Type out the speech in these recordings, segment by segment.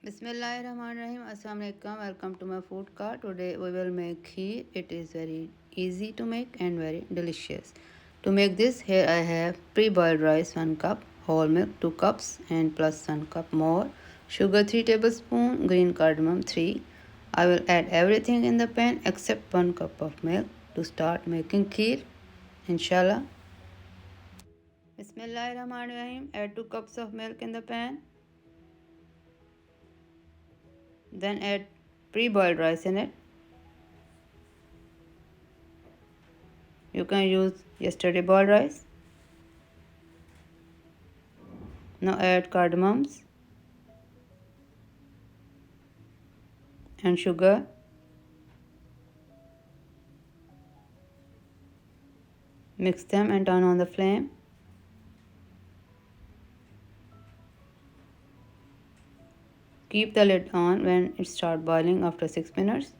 Bismillahirrahmanirrahim. Assalamu alaikum. Welcome to my food cart. Today we will make kheer. It is very easy to make and very delicious. To make this, here I have pre-boiled rice 1 cup, whole milk 2 cups and plus 1 cup more, sugar 3 tablespoons, green cardamom 3. I will add everything in the pan except 1 cup of milk to start making kheer. Inshallah. Bismillahirrahmanirrahim. Add 2 cups of milk in the pan. Then add pre-boiled rice in it. You can use yesterday boiled rice. Now add cardamoms and sugar. Mix them and turn on the flame. Keep the lid on when it starts boiling after 6 minutes.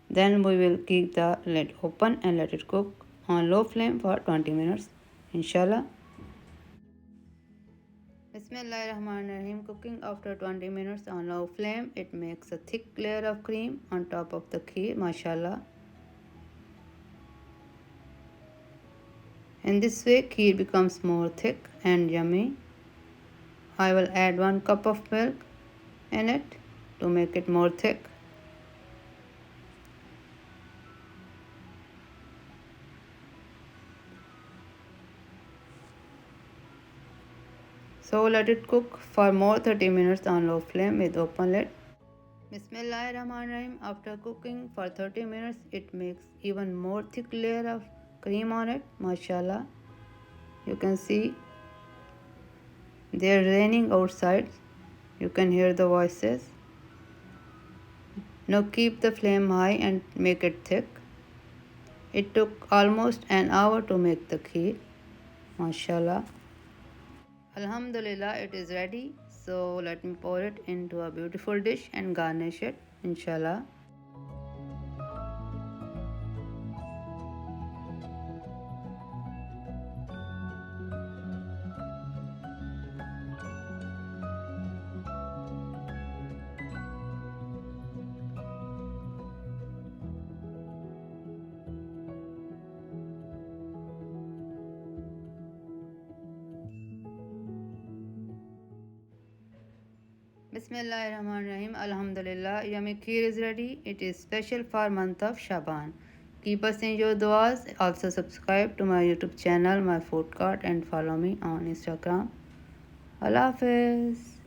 Then we will keep the lid open and let it cook on low flame for 20 minutes. Inshallah. Bismillahirrahmanirrahim. Cooking after 20 minutes on low flame, it makes a thick layer of cream on top of the kheer. Mashallah. In this way, kheer becomes more thick and yummy. I will add 1 cup of milk in it to make it more thick. So let it cook for more 30 minutes on low flame with open lid. Bismillahirrahmanirrahim. After cooking for 30 minutes, it makes even more thick layer of cream on it. Mashallah. You can see they're raining outside. You can hear the voices. Now keep the flame high and make it thick. It took almost an hour to make the kheer. Mashallah. Alhamdulillah, it is ready. So let me pour it into a beautiful dish and garnish it. Inshallah. Bismillahirrahmanirrahim. Alhamdulillah. Yummy kheer is ready. It is special for month of Shaban. Keep us in your duas. Also subscribe to my YouTube channel, my food cart, and follow me on Instagram. Allah Hafiz.